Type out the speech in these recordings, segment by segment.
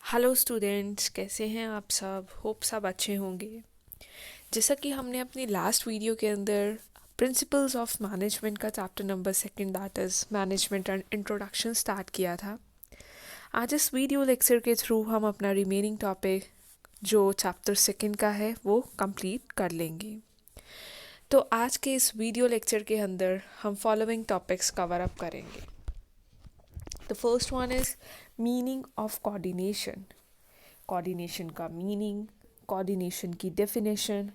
Hello students, कैसे हैं आप सब? होप सब अच्छे होंगे। जैसा कि हमने अपनी लास्ट वीडियो के अंदर प्रिंसिपल्स ऑफ मैनेजमेंट का chapter number second that is management and introduction start किया था। आज इस वीडियो लेक्चर के थ्रू हम अपना रिमेनिंग टॉपिक जो चैप्टर सेकंड का है वो कंप्लीट कर लेंगे। तो आज के इस वीडियो लेक्चर के अंदर हम फॉलोइंग टॉपिक्स कवर अप करेंगे। The first one is meaning of coordination. Coordination का मीनिंग, कोऑर्डिनेशन की definition,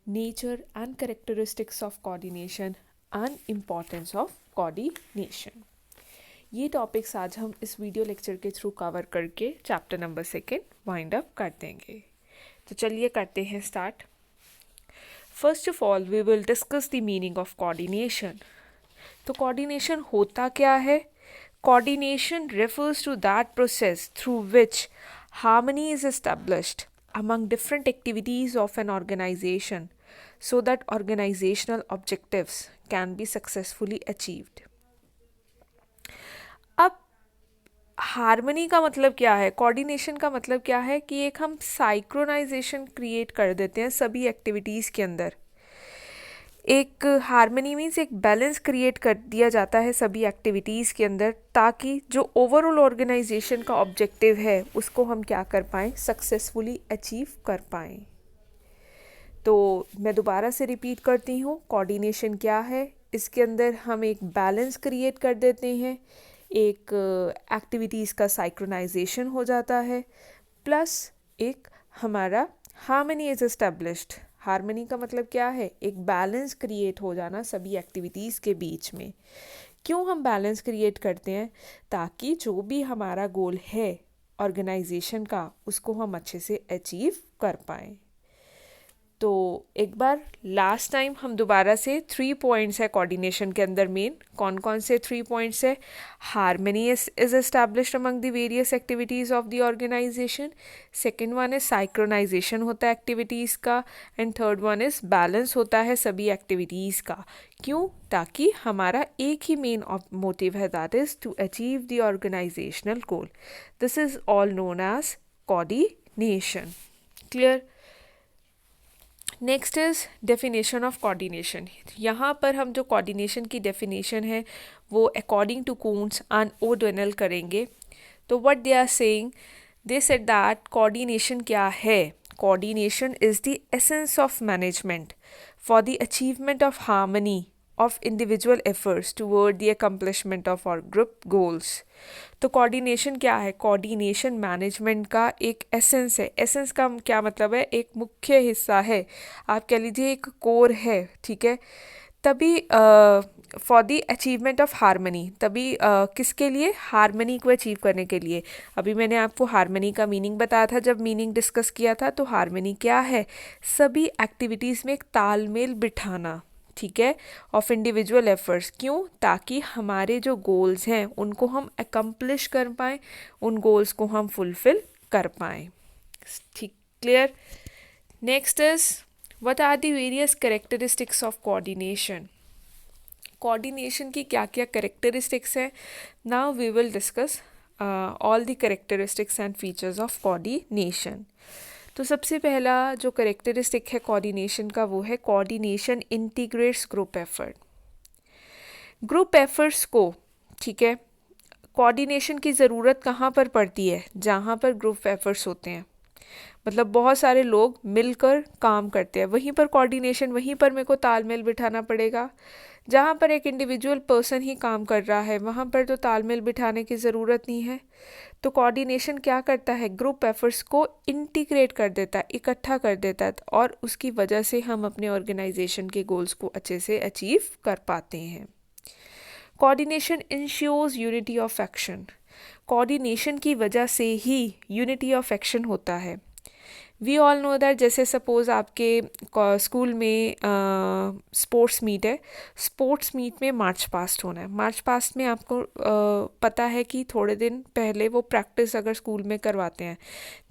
nature and characteristics of coordination and importance of coordination. ये टॉपिक्स आज हम इस वीडियो लेक्चर के थ्रू कवर करके chapter number second wind up कर देंगे। तो चलिए करते हैं start. First of all we will discuss the meaning of coordination. तो कोऑर्डिनेशन होता क्या है? Coordination refers to that process through which harmony is established among different activities of an organization so that organizational objectives can be successfully achieved. अब harmony का मतलब क्या है? Coordination का मतलब क्या है कि एक हम साइक्रोनाइजेशन क्रिएट कर देते हैं सभी एक्टिविटीज़ के अंदर। एक हार्मनी मीन्स एक बैलेंस क्रिएट कर दिया जाता है सभी एक्टिविटीज़ के अंदर, ताकि जो ओवरऑल ऑर्गेनाइजेशन का ऑब्जेक्टिव है उसको हम क्या कर पाएँ, सक्सेसफुली अचीव कर पाएँ। तो मैं दोबारा से रिपीट करती हूँ, कोऑर्डिनेशन क्या है? इसके अंदर हम एक बैलेंस क्रिएट कर देते हैं, एक एक्टिविटीज़ का साइक्रोनाइजेशन हो जाता है, प्लस एक हमारा हार्मनी इज एस्टेब्लिश्ड। हार्मनी का मतलब क्या है? एक बैलेंस क्रिएट हो जाना सभी एक्टिविटीज़ के बीच में। क्यों हम बैलेंस क्रिएट करते हैं? ताकि जो भी हमारा गोल है ऑर्गेनाइजेशन का उसको हम अच्छे से अचीव कर पाएँ। तो एक बार लास्ट टाइम हम दोबारा से 3 पॉइंट्स है कोऑर्डिनेशन के अंदर। मेन कौन कौन से 3 पॉइंट्स है? Harmony is established among the various activities of the organisation. Second one is synchronisation होता है एक्टिविटीज़ का। And third one is balance होता है सभी एक्टिविटीज़ का। क्यों? ताकि हमारा एक ही मेन मोटिव है, that is to achieve the organisational goal. This is all known as coordination. Clear? Next is definition of coordination. यहाँ पर हम जो कोऑर्डिनेशन की डेफिनेशन है वो according to Coons and O'Donnell करेंगे। तो what they are saying, they said that coordination क्या है? Coordination is the essence of management for the achievement of harmony of individual efforts toward the accomplishment of our group goals. तो coordination क्या है? Coordination management का एक essence है। Essence का क्या मतलब है? एक मुख्य हिस्सा है, आप कह लीजिए एक कोर है, ठीक है। तभी for the achievement of harmony, तभी किसके लिए? हार्मनी को अचीव करने के लिए। अभी मैंने आपको हार्मनी का मीनिंग बताया था जब मीनिंग डिस्कस किया था। तो हार्मनी क्या है? सभी एक्टिविटीज़ में एक तालमेल बिठाना, ठीक है, ऑफ इंडिविजुअल एफर्ट्स। क्यों? ताकि हमारे जो गोल्स हैं उनको हम अकम्प्लिश कर पाएँ, उन गोल्स को हम फुलफिल कर पाएँ। ठीक, clear? Next is what are the various characteristics of coordination. Coordination की क्या क्या कैरेक्टरिस्टिक्स हैं? Now we will discuss all the characteristics and features of coordination. तो सबसे पहला जो करेक्टरिस्टिक है कोऑर्डिनेशन का वो है coordination integrates group effort. Group efforts को, ठीक है, कोऑर्डिनेशन की ज़रूरत कहाँ पर पड़ती है? जहाँ पर ग्रुप एफर्ट्स होते हैं, मतलब बहुत सारे लोग मिलकर काम करते हैं, वहीं पर कोऑर्डिनेशन, वहीं पर मेरे को तालमेल बिठाना पड़ेगा। जहाँ पर एक इंडिविजुअल पर्सन ही काम कर रहा है वहाँ पर तो तालमेल बिठाने की ज़रूरत नहीं है। तो कोऑर्डिनेशन क्या करता है? ग्रुप एफर्ट्स को इंटीग्रेट कर देता है, इकट्ठा कर देता है, और उसकी वजह से हम अपने ऑर्गेनाइजेशन के गोल्स को अच्छे से अचीव कर पाते हैं। Coordination ensures unity of action. Coordination की वजह से ही यूनिटी ऑफ एक्शन होता है। वी ऑल नो दैट, जैसे सपोज़ आपके स्कूल में स्पोर्ट्स मीट है, स्पोर्ट्स मीट में मार्च पास्ट होना है। मार्च पास्ट में आपको पता है कि थोड़े दिन पहले वो प्रैक्टिस अगर स्कूल में करवाते हैं,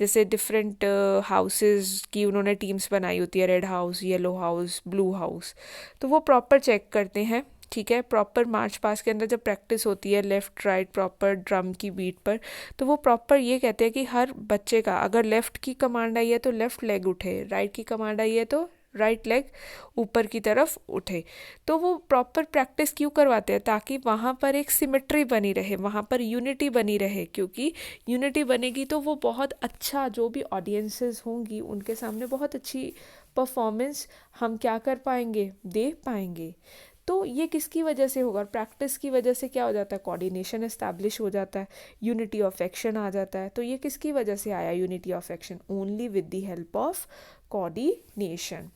जैसे डिफरेंट हाउसेस की उन्होंने टीम्स बनाई होती है, red house, yellow house, blue house, तो वो प्रॉपर चेक करते हैं ठीक है, प्रॉपर मार्च पास्ट के अंदर जब प्रैक्टिस होती है लेफ़्ट राइट प्रॉपर ड्रम की बीट पर, तो वो प्रॉपर ये कहते हैं कि हर बच्चे का अगर लेफ़्ट की कमांड आई है तो लेफ़्ट लेग उठे, राइट की कमांड आई है तो राइट लेग ऊपर की तरफ उठे। तो वो प्रॉपर प्रैक्टिस क्यों करवाते हैं? ताकि वहाँ पर एक सिमेट्री बनी रहे, वहाँ पर यूनिटी बनी रहे, क्योंकि यूनिटी बनेगी तो वो बहुत अच्छा, जो भी ऑडियंसेस होंगी उनके सामने बहुत अच्छी परफॉर्मेंस हम क्या कर पाएंगे, दे पाएंगे। तो ये किसकी वजह से होगा? प्रैक्टिस की वजह से क्या हो जाता है? कोऑर्डिनेशन एस्टैब्लिश हो जाता है, यूनिटी ऑफ एक्शन आ जाता है। तो ये किसकी वजह से आया unity of action? Only with the help of coordination.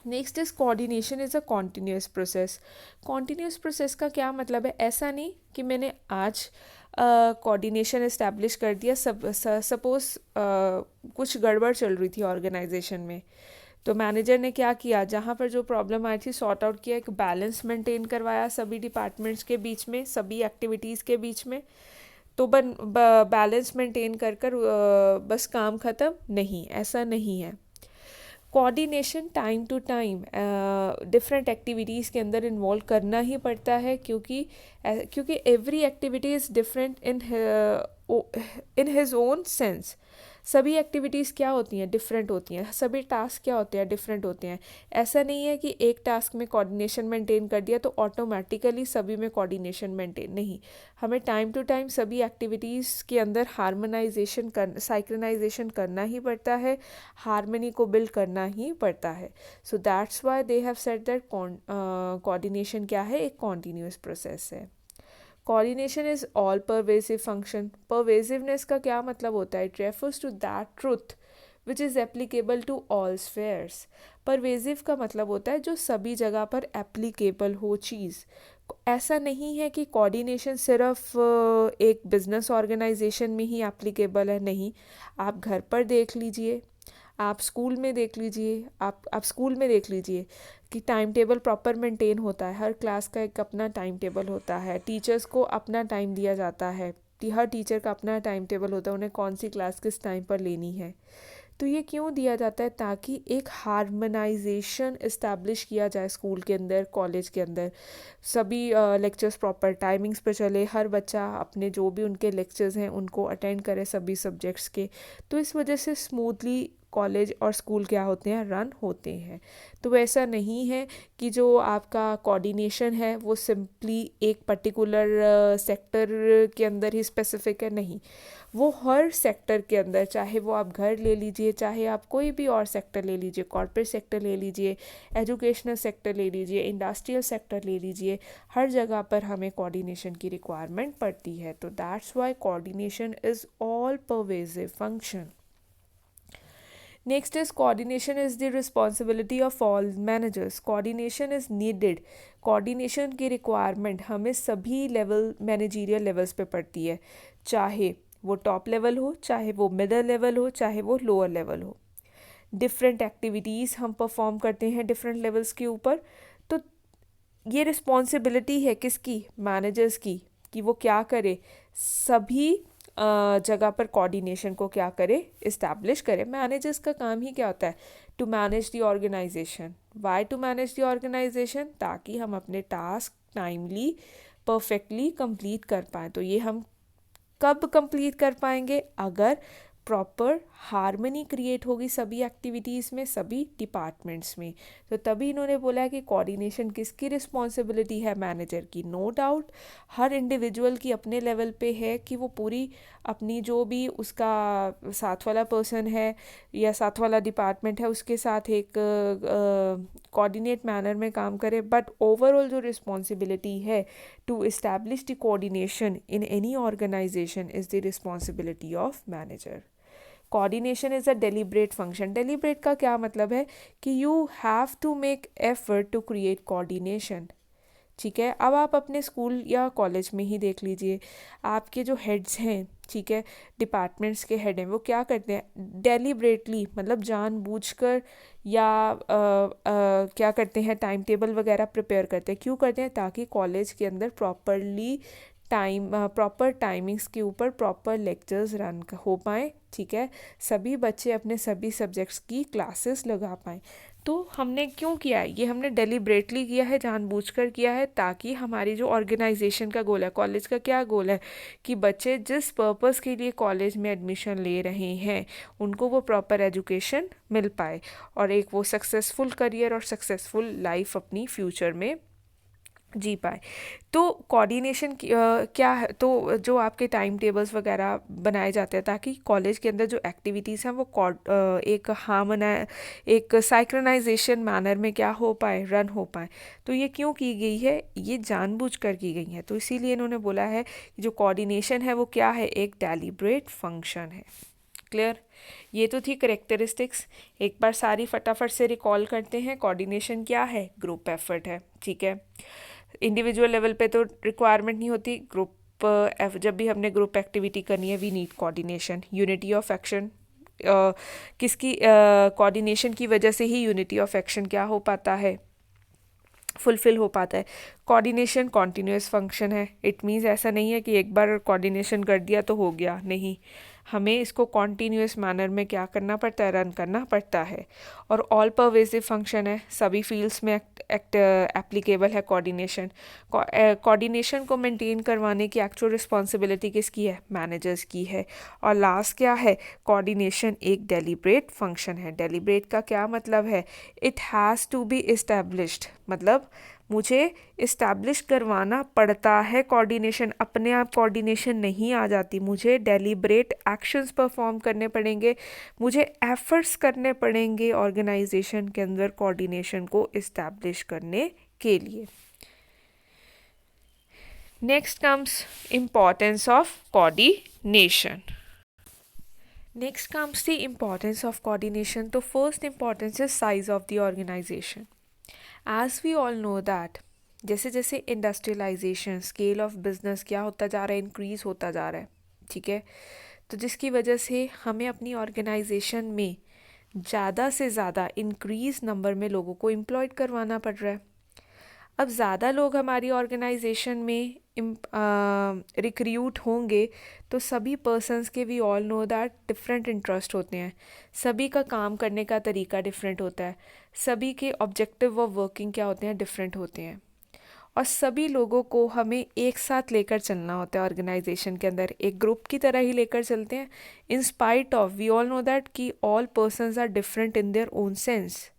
Next is coordination is a continuous process. Continuous process का क्या मतलब है? ऐसा नहीं कि मैंने आज कोऑर्डिनेशन इस्टेब्लिश कर दिया, सपोज़ कुछ गड़बड़ चल रही थी ऑर्गेनाइजेशन में, तो मैनेजर ने क्या किया, जहाँ पर जो प्रॉब्लम आई थी सॉर्ट आउट किया, एक बैलेंस मेंटेन करवाया सभी डिपार्टमेंट्स के बीच में, सभी एक्टिविटीज़ के बीच में। तो बैलेंस मेंटेन कर कर बस काम ख़त्म? नहीं, ऐसा नहीं है। Coordination time to time different activities के अंदर इन्वॉल्व करना ही पड़ता है, क्योंकि every activity is different in his own sense. सभी एक्टिविटीज़ क्या होती हैं? डिफरेंट होती हैं। सभी टास्क क्या होते हैं? डिफरेंट होते हैं। ऐसा नहीं है कि एक टास्क में कोऑर्डिनेशन मेंटेन कर दिया तो ऑटोमेटिकली सभी में कोऑर्डिनेशन मेंटेन, नहीं। हमें टाइम टू टाइम सभी एक्टिविटीज़ के अंदर साइक्रोनाइजेशन करना ही पड़ता है, हारमनी को बिल्ड करना ही पड़ता है। So that's why they have said that coordination क्या है? एक कॉन्टीन्यूस प्रोसेस है। Coordination is all pervasive function. Pervasiveness का क्या मतलब होता है? It refers to that truth which is applicable to all spheres. Pervasive का मतलब होता है जो सभी जगह पर एप्लीकेबल हो चीज़। ऐसा नहीं है कि कोऑर्डिनेशन सिर्फ एक बिजनेस ऑर्गेनाइजेशन में ही एप्लीकेबल है, नहीं। आप घर पर देख लीजिए, आप स्कूल में देख लीजिए, आप स्कूल में देख लीजिए कि टाइम टेबल प्रॉपर मेंटेन होता है, हर क्लास का एक अपना टाइम टेबल होता है, टीचर्स को अपना टाइम दिया जाता है, हर टीचर का अपना टाइम टेबल होता है, उन्हें कौन सी क्लास किस टाइम पर लेनी है। तो ये क्यों दिया जाता है? ताकि एक हार्मोनाइजेशन इस्टेब्लिश किया जाए स्कूल के अंदर, कॉलेज के अंदर। सभी लेक्चर्स प्रॉपर टाइमिंग्स पर चले, हर बच्चा अपने जो भी उनके लेक्चर्स हैं उनको अटेंड करे सभी सब्जेक्ट्स के। तो इस वजह से स्मूथली कॉलेज और स्कूल क्या होते हैं? रन होते हैं। तो ऐसा नहीं है कि जो आपका कोऑर्डिनेशन है वो सिंपली एक पर्टिकुलर सेक्टर के अंदर ही स्पेसिफिक है, नहीं। वो हर सेक्टर के अंदर, चाहे वो आप घर ले लीजिए, चाहे आप कोई भी और सेक्टर ले लीजिए, कॉर्पोरेट सेक्टर ले लीजिए, एजुकेशनल सेक्टर ले लीजिए, इंडस्ट्रियल सेक्टर ले लीजिए, हर जगह पर हमें कोऑर्डिनेशन की रिक्वायरमेंट पड़ती है। तो that's why coordination is all pervasive function. Next is coordination is the responsibility of all managers. Coordination is needed. Coordination की requirement हमें सभी लेवल, मैनेजरियल लेवल्स पे पड़ती है, चाहे वो टॉप लेवल हो, चाहे वो मिडल लेवल हो, चाहे वो लोअर लेवल हो। डिफरेंट एक्टिविटीज़ हम परफॉर्म करते हैं डिफरेंट लेवल्स के ऊपर। तो ये रिस्पॉन्सिबिलिटी है किसकी? मैनेजर्स की, कि वो क्या करे, सभी जगह पर कोऑर्डिनेशन को क्या करे? इस्टेब्लिश करे। मैनेजर्स का काम ही क्या होता है? To manage the organisation. Why to manage the organisation? ताकि हम अपने टास्क टाइमली परफेक्टली कंप्लीट कर पाएँ। तो ये हम कब कंप्लीट कर पाएंगे? अगर प्रॉपर हार्मनी क्रिएट होगी सभी एक्टिविटीज़ में, सभी डिपार्टमेंट्स में। तो तभी इन्होंने बोला है कि कोऑर्डिनेशन किसकी रिस्पॉन्सिबिलिटी है? मैनेजर की। नो डाउट हर इंडिविजुअल की अपने लेवल पे है कि वो पूरी अपनी जो भी उसका साथ वाला पर्सन है या साथ वाला डिपार्टमेंट है उसके साथ एक कोऑर्डिनेट मैनर में काम करे। बट ओवरऑल जो रिस्पॉन्सिबिलिटी है to establish the coordination in any organization is the responsibility of manager. Coordination is a deliberate function. Deliberate का क्या मतलब है? कि you have to make effort to create coordination. ठीक है, अब आप अपने स्कूल या कॉलेज में ही देख लीजिए, आपके जो हेड्स हैं, ठीक है, डिपार्टमेंट्स के हेड हैं, वो क्या करते हैं? डेलिब्रेटली, मतलब जानबूझकर या क्या करते हैं? टाइम टेबल वगैरह प्रिपेयर करते हैं। क्यों करते हैं? ताकि कॉलेज के अंदर प्रॉपर टाइमिंग्स के ऊपर प्रॉपर लेक्चर्स रन हो पाएँ। ठीक है, सभी बच्चे अपने सभी सब्जेक्ट्स की क्लासेस लगा पाएँ। तो हमने क्यों किया है, ये हमने डेलिब्रेटली किया है, जानबूझकर किया है, ताकि हमारी जो ऑर्गेनाइजेशन का गोल है, कॉलेज का क्या गोल है कि बच्चे जिस पर्पस के लिए कॉलेज में एडमिशन ले रहे हैं उनको वो प्रॉपर एजुकेशन मिल पाए और एक वो सक्सेसफुल करियर और सक्सेसफुल लाइफ अपनी फ्यूचर में जी पाए। तो कोऑर्डिनेशन क्या है, तो जो आपके टाइम टेबल्स वगैरह बनाए जाते हैं ताकि कॉलेज के अंदर जो एक्टिविटीज़ हैं वो एक एक साइक्रोनाइजेशन मैनर में क्या हो पाए, रन हो पाए। तो ये क्यों की गई है, ये जानबूझकर की गई है। तो इसीलिए इन्होंने बोला है कि जो कोऑर्डिनेशन है वो क्या है, एक डेलिब्रेट फंक्शन है। क्लियर, ये तो थी करेक्टरिस्टिक्स। एक बार सारी फटाफट से रिकॉल करते हैं। कोऑर्डिनेशन क्या है, ग्रुप एफर्ट है, ठीक है। इंडिविजुअल लेवल पे तो रिक्वायरमेंट नहीं होती, ग्रुप जब भी हमने ग्रुप एक्टिविटी करनी है we need coordination, unity of action. किसकी कोऑर्डिनेशन की वजह से ही यूनिटी ऑफ एक्शन क्या हो पाता है, फुलफिल हो पाता है। कोऑर्डिनेशन कॉन्टीन्यूअस फंक्शन है। इट मीन्स ऐसा नहीं है कि एक बार कोऑर्डिनेशन कर दिया तो हो गया, नहीं, हमें इसको कॉन्टीन्यूअस मैनर में क्या करना पड़ता है, रन करना पड़ता है। और ऑल परवेसिव फंक्शन है, सभी फील्ड्स में एप्लीकेबल है कोऑर्डिनेशन। कोऑर्डिनेशन को मेंटेन करवाने की एक्चुअल रिस्पॉन्सिबिलिटी किसकी है, मैनेजर्स की है। और लास्ट क्या है, कोऑर्डिनेशन एक डेलिब्रेट फंक्शन है। डेलिब्रेट का क्या मतलब है, it has to be established, मतलब मुझे इस्टेब्लिश करवाना पड़ता है। कोऑर्डिनेशन अपने आप कोऑर्डिनेशन नहीं आ जाती, मुझे डेलिब्रेट एक्शंस परफॉर्म करने पड़ेंगे, मुझे एफर्ट्स करने पड़ेंगे ऑर्गेनाइजेशन के अंदर कोऑर्डिनेशन को इस्टेब्लिश करने के लिए। Next comes importance of coordination. Next comes the importance of coordination. तो first importance is size of the organisation. As we all know that जैसे जैसे इंडस्ट्रियलाइजेशन, स्केल ऑफ बिजनेस क्या होता जा रहा है, इंक्रीज़ होता जा रहा है, ठीक है। तो जिसकी वजह से हमें अपनी ऑर्गेनाइजेशन में ज़्यादा से ज़्यादा इंक्रीज़ नंबर में लोगों को एम्प्लॉयड करवाना पड़ रहा है। अब ज़्यादा लोग हमारी ऑर्गेनाइजेशन में रिक्रूट होंगे तो सभी पर्सन्स के we all know that different interest होते हैं, सभी का काम करने का तरीका डिफरेंट होता है, सभी के ऑब्जेक्टिव ऑफ वर्किंग क्या होते हैं, डिफरेंट होते हैं। और सभी लोगों को हमें एक साथ लेकर चलना होता है ऑर्गेनाइजेशन के अंदर, एक ग्रुप की तरह ही लेकर चलते हैं। In spite of we all know that कि all persons are different in their own sense,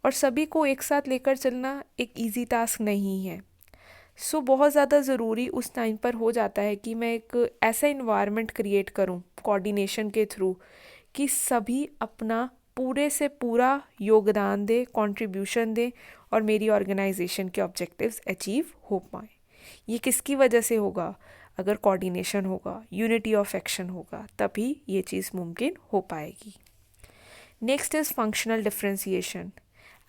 और सभी को एक साथ लेकर चलना एक इजी टास्क नहीं है। सो बहुत ज़्यादा ज़रूरी उस टाइम पर हो जाता है कि मैं एक ऐसा इन्वायरमेंट क्रिएट करूं कोऑर्डिनेशन के थ्रू कि सभी अपना पूरे से पूरा योगदान दे, कंट्रीब्यूशन दे और मेरी ऑर्गेनाइजेशन के ऑब्जेक्टिव्स अचीव हो पाए। ये किसकी वजह से होगा, अगर कोऑर्डिनेशन होगा, यूनिटी ऑफ एक्शन होगा, तभी ये चीज़ मुमकिन हो पाएगी। Next is functional differentiation.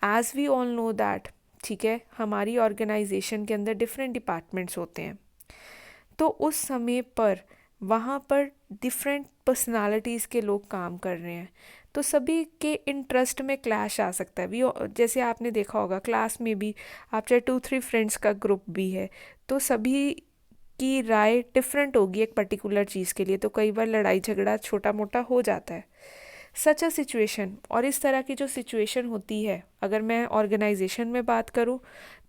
As we all know that, ठीक है, हमारी ऑर्गेनाइजेशन के अंदर डिफरेंट डिपार्टमेंट्स होते हैं। तो उस समय पर वहाँ पर डिफरेंट पर्सनालिटीज़ के लोग काम कर रहे हैं, तो सभी के इंटरेस्ट में क्लैश आ सकता है। भी जैसे आपने देखा होगा क्लास में भी, आप चाहे 2-3 फ्रेंड्स का ग्रुप भी है तो सभी की राय डिफरेंट होगी एक पर्टिकुलर चीज़ के लिए, तो कई बार लड़ाई झगड़ा छोटा मोटा हो जाता है। सच अ सिचुएशन, और इस तरह की जो सिचुएशन होती है, अगर मैं ऑर्गेनाइजेशन में बात करूं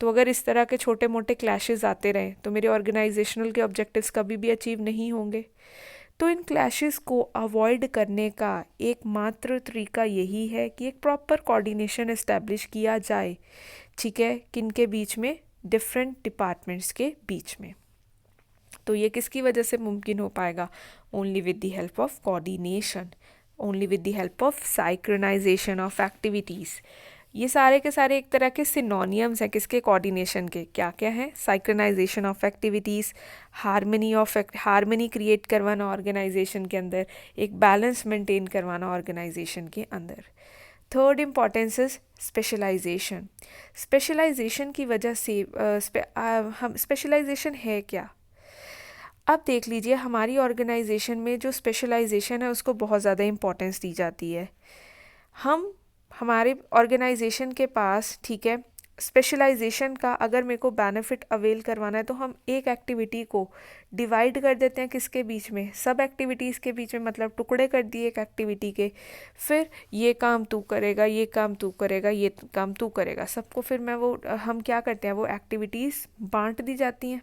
तो अगर इस तरह के छोटे मोटे क्लैशेस आते रहें तो मेरे ऑर्गेनाइजेशनल के ऑब्जेक्टिव्स कभी भी अचीव नहीं होंगे। तो इन क्लैशेस को अवॉइड करने का एकमात्र तरीका यही है कि एक प्रॉपर कोऑर्डिनेशन इस्टेब्लिश किया जाए, ठीक है, किनके बीच में, डिफरेंट डिपार्टमेंट्स के बीच में। तो ये किसकी वजह से मुमकिन हो पाएगा, only with the help of coordination, only with the help of synchronisation of activities. ये सारे के सारे एक तरह के सिनोनियम्स हैं किसके, कोऑर्डिनेशन के। क्या क्या है, synchronization of activities, harmony create करवाना ऑर्गेनाइजेशन के अंदर, एक बैलेंस मेंटेन करवाना ऑर्गेनाइजेशन के अंदर। Third importance is specialization. Specialization की वजह से हम स्पेशलाइजेशन है क्या, अब देख लीजिए हमारी ऑर्गेनाइजेशन में जो स्पेशलाइजेशन है उसको बहुत ज़्यादा इम्पोर्टेंस दी जाती है। हमारे ऑर्गेनाइजेशन के पास, ठीक है, स्पेशलाइजेशन का अगर मेरे को बेनिफिट अवेल करवाना है तो हम एक एक्टिविटी को डिवाइड कर देते हैं किसके बीच में, सब एक्टिविटीज़ के बीच में, मतलब टुकड़े कर दिए एक एक्टिविटी के, फिर ये काम तू करेगा, ये काम तू करेगा, ये काम तू करेगा, सबको फिर मैं वो हम क्या करते हैं वो एक्टिविटीज़ बांट दी जाती हैं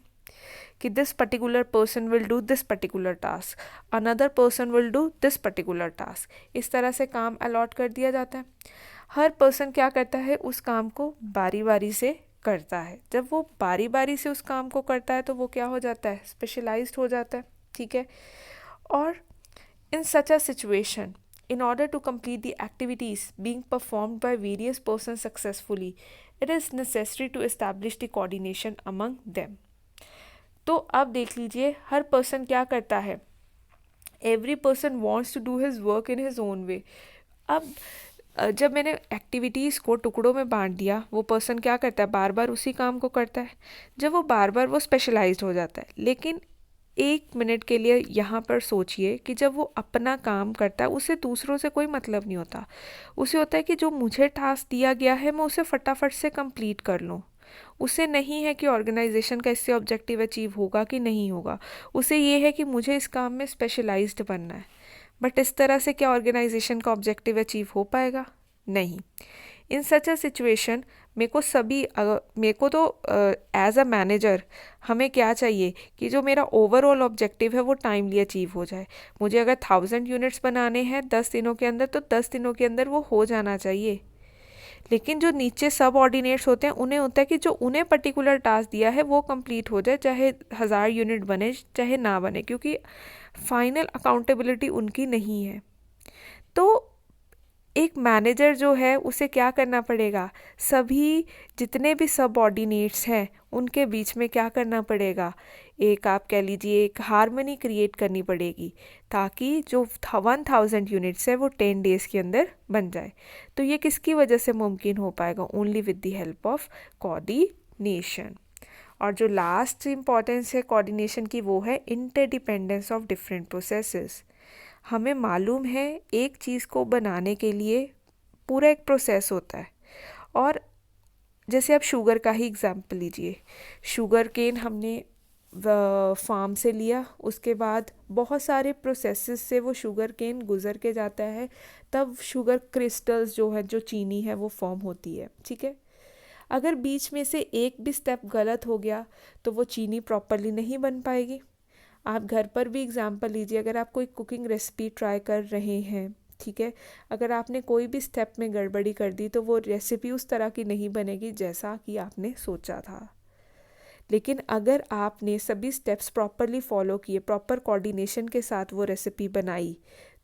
कि this particular person will do this particular task, another person will do this particular task, इस तरह से काम अलॉट कर दिया जाता है। हर पर्सन क्या करता है उस काम को बारी बारी से करता है। जब वो बारी बारी से उस काम को करता है तो वो क्या हो जाता है, स्पेशलाइज्ड हो जाता है, ठीक है। और in such a situation, in order to complete the activities being performed by various persons successfully, it is necessary to establish the coordination among them। तो अब देख लीजिए हर पर्सन क्या करता है, every person wants to do his work in his own way. अब जब मैंने एक्टिविटीज़ को टुकड़ों में बांट दिया, वो पर्सन क्या करता है, बार बार उसी काम को करता है। जब वो बार बार वो स्पेशलाइज्ड हो जाता है। लेकिन एक मिनट के लिए यहाँ पर सोचिए कि जब वो अपना काम करता है उसे दूसरों से कोई मतलब नहीं होता। उसे होता है कि जो मुझे टास्क दिया गया है मैं उसे फटाफट से कंप्लीट कर लूँ। उसे नहीं है कि ऑर्गेनाइजेशन का इससे ऑब्जेक्टिव अचीव होगा कि नहीं होगा, उसे ये है कि मुझे इस काम में स्पेशलाइज्ड बनना है। बट इस तरह से क्या ऑर्गेनाइजेशन का ऑब्जेक्टिव अचीव हो पाएगा? नहीं। इन सच अ सिचुएशन मेरे को तो एज अ मैनेजर हमें क्या चाहिए कि जो मेरा ओवरऑल ऑब्जेक्टिव है वो टाइमली अचीव हो जाए। मुझे अगर 1000 यूनिट्स बनाने हैं 10 दिनों के अंदर, तो 10 दिनों के अंदर वो हो जाना चाहिए। लेकिन जो नीचे सब ऑर्डिनेट्स होते हैं उन्हें होता है कि जो उन्हें पर्टिकुलर टास्क दिया है वो कंप्लीट हो जाए, चाहे 1000 यूनिट बने चाहे ना बने, क्योंकि फाइनल अकाउंटेबिलिटी उनकी नहीं है। तो एक मैनेजर जो है उसे क्या करना पड़ेगा, सभी जितने भी सब ऑर्डिनेट्स हैं उनके बीच में क्या करना पड़ेगा, एक आप कह लीजिए एक हार्मनी क्रिएट करनी पड़ेगी, ताकि जो 1000 यूनिट्स है वो 10 डेज़ के अंदर बन जाए। तो ये किसकी वजह से मुमकिन हो पाएगा? Only with the help of coordination. और जो लास्ट इम्पॉर्टेंस है कोऑर्डिनेशन की वो है इंटरडिपेंडेंस ऑफ डिफरेंट प्रोसेसेस। हमें मालूम है एक चीज़ को बनाने के लिए पूरा एक प्रोसेस होता है। और जैसे आप शुगर का ही एग्जांपल लीजिए, शुगर केन हमने फार्म से लिया, उसके बाद बहुत सारे प्रोसेसेस से वो शुगर केन गुजर के जाता है, तब शुगर क्रिस्टल्स जो है, जो चीनी है, वो फॉर्म होती है, ठीक है। अगर बीच में से एक भी स्टेप गलत हो गया तो वो चीनी प्रॉपरली नहीं बन पाएगी। आप घर पर भी एग्जांपल लीजिए, अगर आप कोई कुकिंग रेसिपी ट्राई कर रहे हैं, ठीक है, अगर आपने कोई भी स्टेप में गड़बड़ी कर दी तो वो रेसिपी उस तरह की नहीं बनेगी जैसा कि आपने सोचा था। लेकिन अगर आपने सभी स्टेप्स प्रॉपरली फॉलो किए, प्रॉपर कोऑर्डिनेशन के साथ वो रेसिपी बनाई,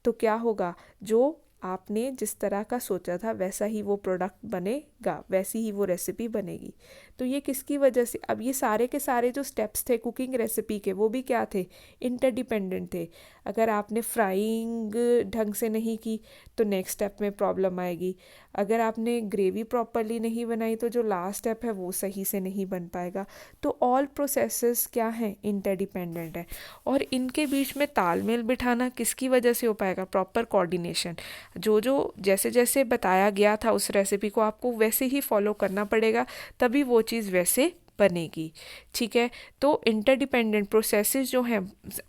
तो क्या होगा, जो आपने जिस तरह का सोचा था वैसा ही वो प्रोडक्ट बनेगा, वैसी ही वो रेसिपी बनेगी। तो ये किसकी वजह से? अब ये सारे के सारे जो स्टेप्स थे कुकिंग रेसिपी के, वो भी क्या थे? इंटरडिपेंडेंट थे। अगर आपने फ्राइंग ढंग से नहीं की तो नेक्स्ट स्टेप में प्रॉब्लम आएगी। अगर आपने ग्रेवी प्रॉपरली नहीं बनाई तो जो लास्ट स्टेप है वो सही से नहीं बन पाएगा। तो ऑल प्रोसेसेस क्या हैं? इंटरडिपेंडेंट है। और इनके बीच में तालमेल बिठाना किसकी वजह से हो पाएगा? Proper coordination. जो जैसे जैसे बताया गया था उस रेसिपी को आपको वैसे ही फॉलो करना पड़ेगा, तभी वो चीज़ वैसे बनेगी, ठीक है। तो इंटरडिपेंडेंट प्रोसेसेस जो हैं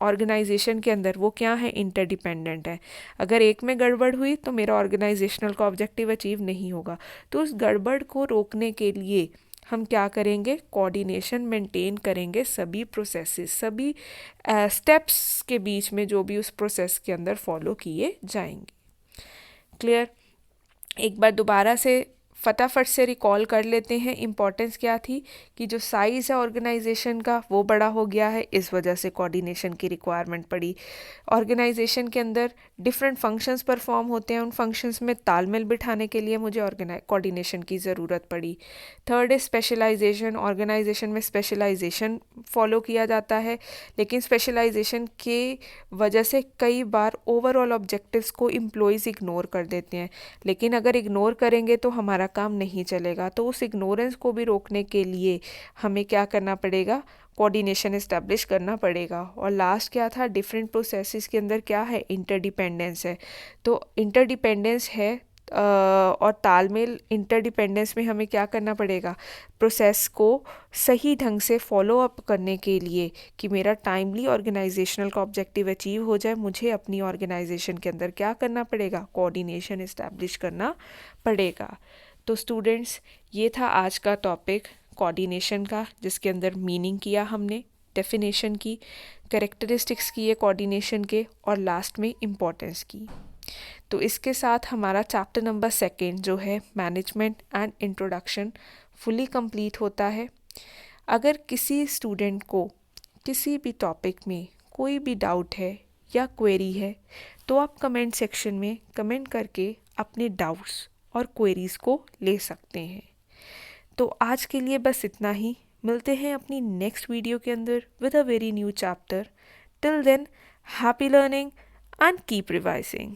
ऑर्गेनाइजेशन के अंदर, वो क्या है? इंटरडिपेंडेंट है। अगर एक में गड़बड़ हुई तो मेरा ऑर्गेनाइजेशनल का ऑब्जेक्टिव अचीव नहीं होगा। तो उस गड़बड़ को रोकने के लिए हम क्या करेंगे? कोऑर्डिनेशन मेंटेन करेंगे सभी प्रोसेसेस, सभी स्टेप्स के बीच में जो भी उस प्रोसेस के अंदर फॉलो किए जाएंगे। क्लियर? एक बार दोबारा से फटाफट से रिकॉल कर लेते हैं इम्पॉर्टेंस क्या थी, कि जो साइज़ है ऑर्गेनाइजेशन का वो बड़ा हो गया है, इस वजह से कोऑर्डिनेशन की रिक्वायरमेंट पड़ी। ऑर्गेनाइजेशन के अंदर डिफरेंट फंक्शंस परफॉर्म होते हैं, उन फंक्शंस में तालमेल बिठाने के लिए मुझे कोऑर्डिनेशन की ज़रूरत पड़ी। थर्ड है स्पेशलाइजेशन। ऑर्गेनाइजेशन में स्पेशलाइजेशन फॉलो किया जाता है, लेकिन स्पेशलाइजेशन के वजह से कई बार ओवरऑल ऑब्जेक्टिव्स को एम्प्लॉइज़ इग्नोर कर देते हैं। लेकिन अगर इग्नोर करेंगे तो हमारा काम नहीं चलेगा। तो उस इग्नोरेंस को भी रोकने के लिए हमें क्या करना पड़ेगा? कोऑर्डिनेशन इस्टेब्लिश करना पड़ेगा। और लास्ट क्या था? डिफरेंट प्रोसेसेस के अंदर क्या है? इंटरडिपेंडेंस है। तो इंटरडिपेंडेंस है और तालमेल इंटरडिपेंडेंस में हमें क्या करना पड़ेगा, प्रोसेस को सही ढंग से फॉलो अप करने के लिए कि मेरा टाइमली ऑर्गेनाइजेशनल का ऑब्जेक्टिव अचीव हो जाए, मुझे अपनी ऑर्गेनाइजेशन के अंदर क्या करना पड़ेगा, कोऑर्डिनेशन इस्टेब्लिश करना पड़ेगा। तो स्टूडेंट्स, ये था आज का टॉपिक कोऑर्डिनेशन का, जिसके अंदर मीनिंग किया हमने, डेफिनेशन की, कैरेक्टरिस्टिक्स की है कोऑर्डिनेशन के, और लास्ट में इम्पोर्टेंस की। तो इसके साथ हमारा चैप्टर नंबर 2 जो है management and introduction fully complete होता है। अगर किसी स्टूडेंट को किसी भी टॉपिक में कोई भी डाउट है या क्वेरी है, तो आप कमेंट सेक्शन में कमेंट करके अपने डाउट्स और क्वेरीज़ को ले सकते हैं। तो आज के लिए बस इतना ही। मिलते हैं अपनी नेक्स्ट वीडियो के अंदर with a very new chapter. Till then, happy learning and keep revising.